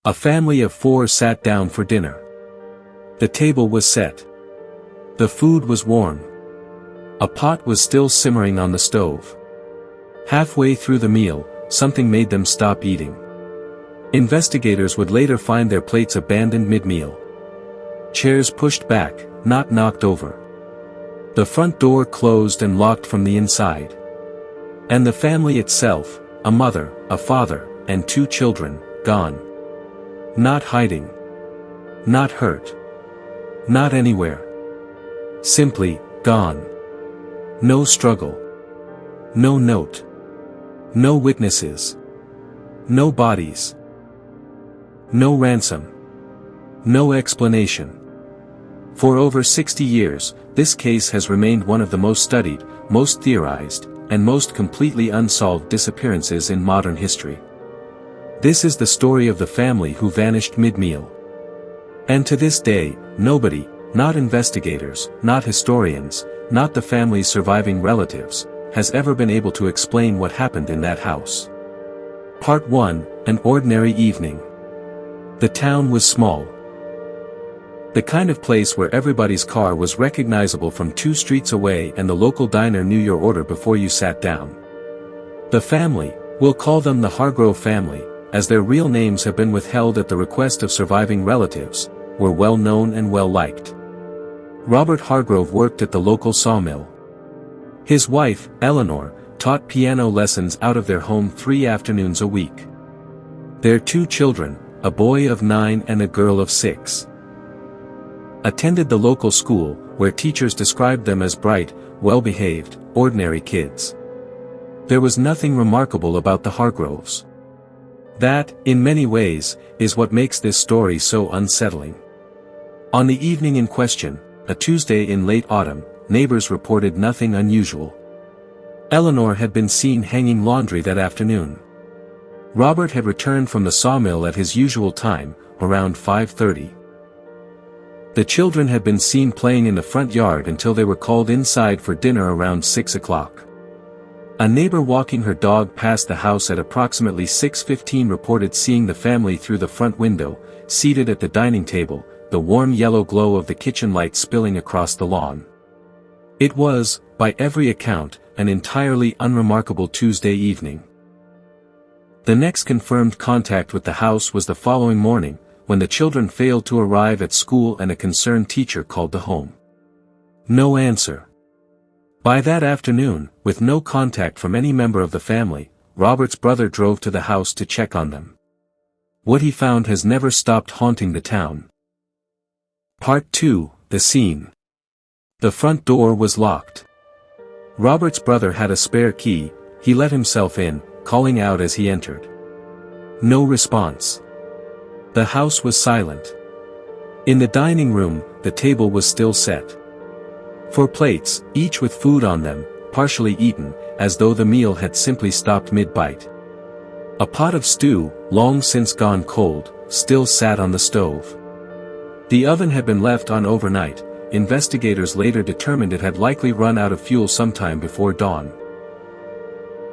A family of 4 sat down for dinner. The table was set. The food was warm. A pot was still simmering on the stove. Halfway through the meal, something made them stop eating. Investigators would later find their plates abandoned mid-meal. Chairs pushed back, not knocked over. The front door closed and locked from the inside. And the family itself, a mother, a father, and 2 children, gone. Not hiding. Not hurt. Not anywhere. Simply, gone. No struggle. No note. No witnesses. No bodies. No ransom. No explanation. For over 60 years, this case has remained one of the most studied, most theorized, and most completely unsolved disappearances in modern history. This is the story of the family who vanished mid-meal. And to this day, nobody, not investigators, not historians, not the family's surviving relatives, has ever been able to explain what happened in that house. Part 1, An Ordinary Evening. The town was small. The kind of place where everybody's car was recognizable from 2 streets away and the local diner knew your order before you sat down. The family, we'll call them the Hargrove family, as their real names have been withheld at the request of surviving relatives, were well known and well liked. Robert Hargrove worked at the local sawmill. His wife, Eleanor, taught piano lessons out of their home 3 afternoons a week. Their 2 children, a boy of 9 and a girl of 6. Attended the local school, where teachers described them as bright, well-behaved, ordinary kids. There was nothing remarkable about the Hargroves. That, in many ways, is what makes this story so unsettling. On the evening in question, a Tuesday in late autumn, neighbors reported nothing unusual. Eleanor had been seen hanging laundry that afternoon. Robert had returned from the sawmill at his usual time, around 5:30. The children had been seen playing in the front yard until they were called inside for dinner around 6 o'clock. A neighbor walking her dog past the house at approximately 6:15 reported seeing the family through the front window, seated at the dining table, the warm yellow glow of the kitchen light spilling across the lawn. It was, by every account, an entirely unremarkable Tuesday evening. The next confirmed contact with the house was the following morning, when the children failed to arrive at school and a concerned teacher called the home. No answer. By that afternoon, with no contact from any member of the family, Robert's brother drove to the house to check on them. What he found has never stopped haunting the town. Part 2, The Scene. The front door was locked. Robert's brother had a spare key. He let himself in, calling out as he entered. No response. The house was silent. In the dining room, the table was still set. 4 plates, each with food on them, partially eaten, as though the meal had simply stopped mid-bite. A pot of stew, long since gone cold, still sat on the stove. The oven had been left on overnight. Investigators later determined it had likely run out of fuel sometime before dawn.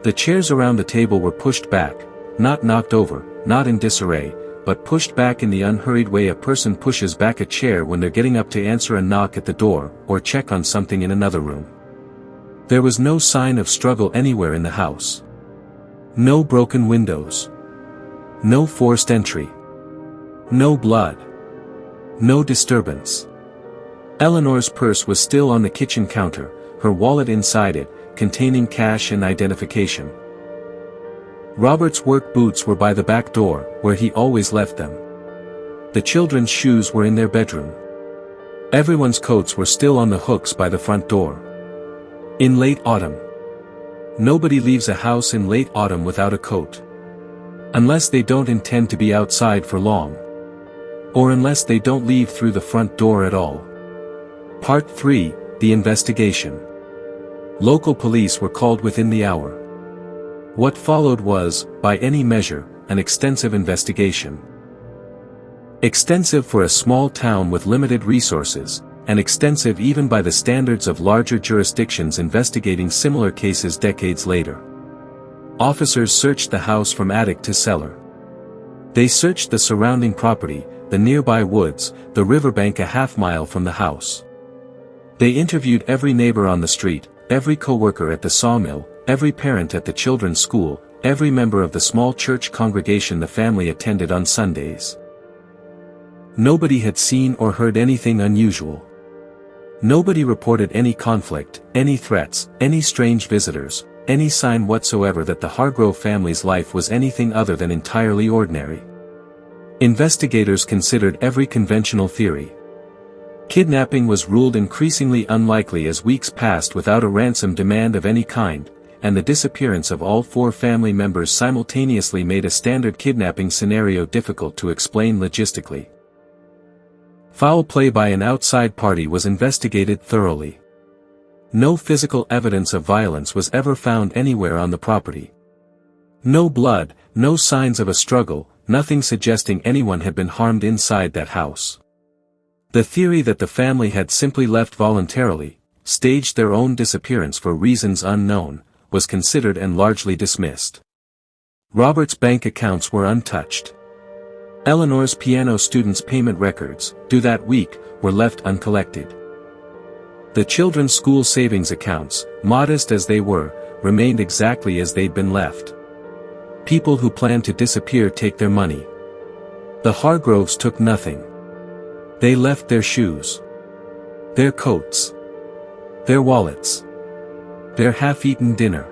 The chairs around the table were pushed back, not knocked over, not in disarray, but pushed back in the unhurried way a person pushes back a chair when they're getting up to answer a knock at the door, or check on something in another room. There was no sign of struggle anywhere in the house. No broken windows. No forced entry. No blood. No disturbance. Eleanor's purse was still on the kitchen counter, her wallet inside it, containing cash and identification. Robert's work boots were by the back door, where he always left them. The children's shoes were in their bedroom. Everyone's coats were still on the hooks by the front door. In late autumn. Nobody leaves a house in late autumn without a coat. Unless they don't intend to be outside for long. Or unless they don't leave through the front door at all. Part 3, The Investigation. Local police were called within the hour. What followed was, by any measure, an extensive investigation. Extensive for a small town with limited resources, and extensive even by the standards of larger jurisdictions investigating similar cases decades later. Officers searched the house from attic to cellar. They searched the surrounding property, the nearby woods, the riverbank a half-mile from the house. They interviewed every neighbor on the street, every co-worker at the sawmill, every parent at the children's school, every member of the small church congregation the family attended on Sundays. Nobody had seen or heard anything unusual. Nobody reported any conflict, any threats, any strange visitors, any sign whatsoever that the Hargrove family's life was anything other than entirely ordinary. Investigators considered every conventional theory. Kidnapping was ruled increasingly unlikely as weeks passed without a ransom demand of any kind, and the disappearance of all 4 family members simultaneously made a standard kidnapping scenario difficult to explain logistically. Foul play by an outside party was investigated thoroughly. No physical evidence of violence was ever found anywhere on the property. No blood, no signs of a struggle, nothing suggesting anyone had been harmed inside that house. The theory that the family had simply left voluntarily, staged their own disappearance for reasons unknown, was considered and largely dismissed. Robert's bank accounts were untouched. Eleanor's piano students' payment records, due that week, were left uncollected. The children's school savings accounts, modest as they were, remained exactly as they'd been left. People who planned to disappear take their money. The Hargroves took nothing. They left their shoes, their coats, their wallets, their half-eaten dinner.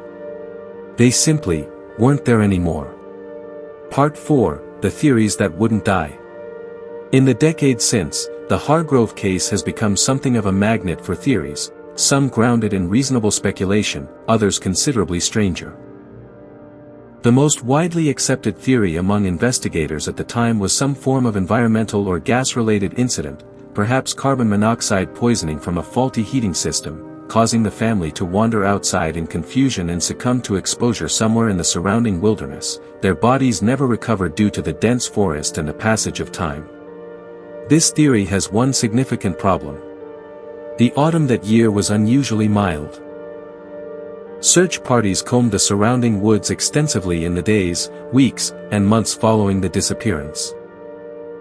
They simply weren't there anymore. Part 4, The Theories That Wouldn't Die. In the decades since, the Hargrove case has become something of a magnet for theories, some grounded in reasonable speculation, others considerably stranger. The most widely accepted theory among investigators at the time was some form of environmental or gas-related incident, perhaps carbon monoxide poisoning from a faulty heating system, causing the family to wander outside in confusion and succumb to exposure somewhere in the surrounding wilderness. Their bodies never recovered due to the dense forest and the passage of time. This theory has one significant problem. The autumn that year was unusually mild. Search parties combed the surrounding woods extensively in the days, weeks, and months following the disappearance.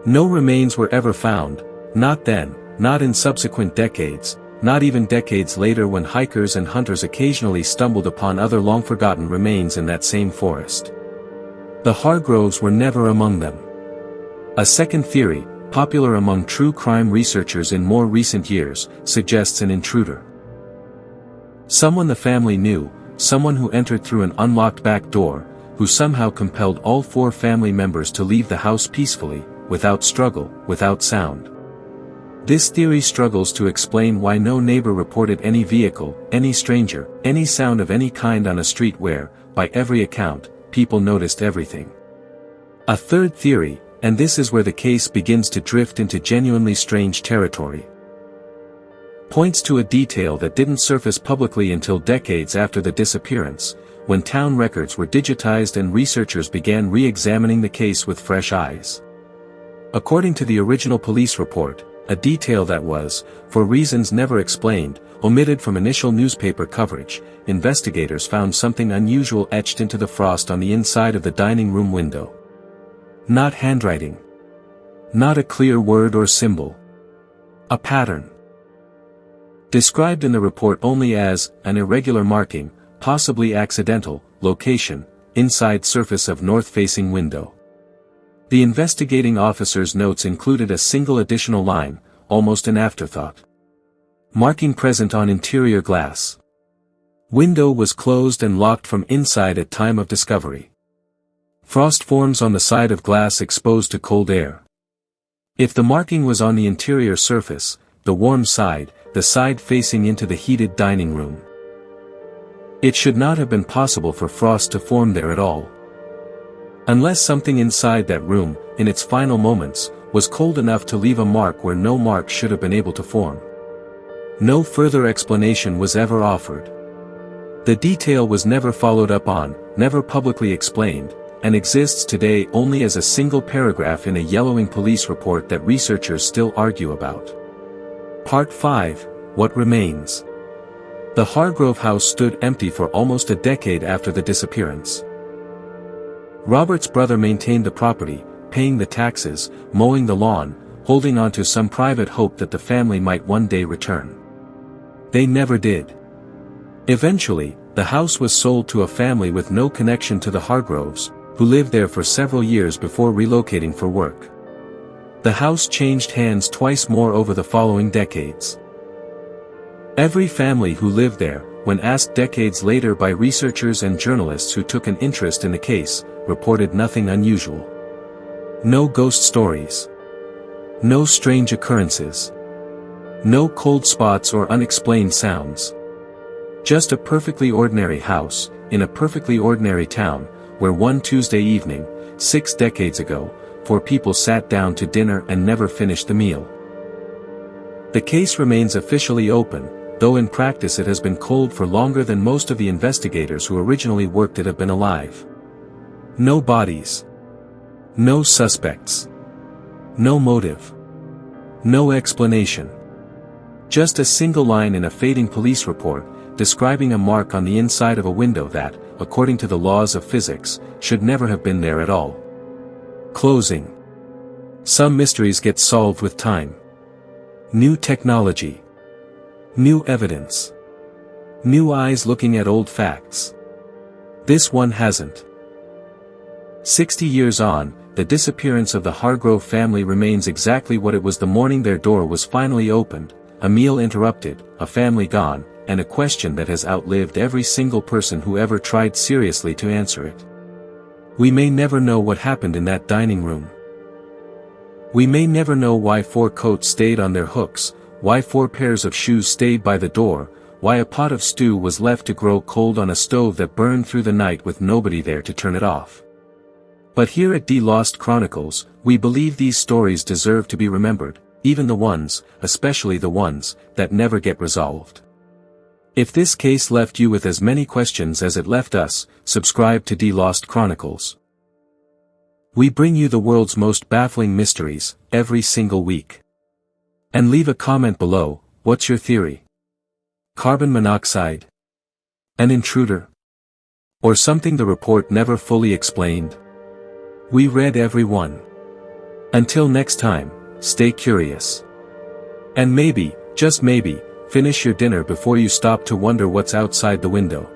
No remains were ever found, not then, not in subsequent decades, not even decades later when hikers and hunters occasionally stumbled upon other long-forgotten remains in that same forest. The Hargroves were never among them. A second theory, popular among true crime researchers in more recent years, suggests an intruder. Someone the family knew, someone who entered through an unlocked back door, who somehow compelled all 4 family members to leave the house peacefully, without struggle, without sound. This theory struggles to explain why no neighbor reported any vehicle, any stranger, any sound of any kind on a street where, by every account, people noticed everything. A third theory, and this is where the case begins to drift into genuinely strange territory, points to a detail that didn't surface publicly until decades after the disappearance, when town records were digitized and researchers began re-examining the case with fresh eyes. According to the original police report, a detail that was, for reasons never explained, omitted from initial newspaper coverage, investigators found something unusual etched into the frost on the inside of the dining room window. Not handwriting. Not a clear word or symbol. A pattern. Described in the report only as an irregular marking, possibly accidental, location, inside surface of north-facing window. The investigating officer's notes included a single additional line, almost an afterthought. Marking present on interior glass. Window was closed and locked from inside at time of discovery. Frost forms on the side of glass exposed to cold air. If the marking was on the interior surface, the warm side, the side facing into the heated dining room, it should not have been possible for frost to form there at all. Unless something inside that room, in its final moments, was cold enough to leave a mark where no mark should have been able to form. No further explanation was ever offered. The detail was never followed up on, never publicly explained, and exists today only as a single paragraph in a yellowing police report that researchers still argue about. Part 5, What Remains. The Hargrove house stood empty for almost a decade after the disappearance. Robert's brother maintained the property, paying the taxes, mowing the lawn, holding on to some private hope that the family might one day return. They never did. Eventually, the house was sold to a family with no connection to the Hargroves, who lived there for several years before relocating for work. The house changed hands twice more over the following decades. Every family who lived there, when asked decades later by researchers and journalists who took an interest in the case, reported nothing unusual. No ghost stories. No strange occurrences. No cold spots or unexplained sounds. Just a perfectly ordinary house, in a perfectly ordinary town, where one Tuesday evening, 6 decades ago, 4 people sat down to dinner and never finished the meal. The case remains officially open, though in practice it has been cold for longer than most of the investigators who originally worked it have been alive. No bodies. No suspects. No motive. No explanation. Just a single line in a fading police report, describing a mark on the inside of a window that, according to the laws of physics, should never have been there at all. Closing. Some mysteries get solved with time. New technology. New evidence. New eyes looking at old facts. This one hasn't. 60 years on, the disappearance of the Hargrove family remains exactly what it was the morning their door was finally opened, a meal interrupted, a family gone, and a question that has outlived every single person who ever tried seriously to answer it. We may never know what happened in that dining room. We may never know why 4 coats stayed on their hooks, why 4 pairs of shoes stayed by the door, why a pot of stew was left to grow cold on a stove that burned through the night with nobody there to turn it off. But here at DLostChronicles, we believe these stories deserve to be remembered, even the ones, especially the ones, that never get resolved. If this case left you with as many questions as it left us, subscribe to DLostChronicles. We bring you the world's most baffling mysteries, every single week. And leave a comment below, what's your theory? Carbon monoxide? An intruder? Or something the report never fully explained? We read every one. Until next time, stay curious. And maybe, just maybe, finish your dinner before you stop to wonder what's outside the window.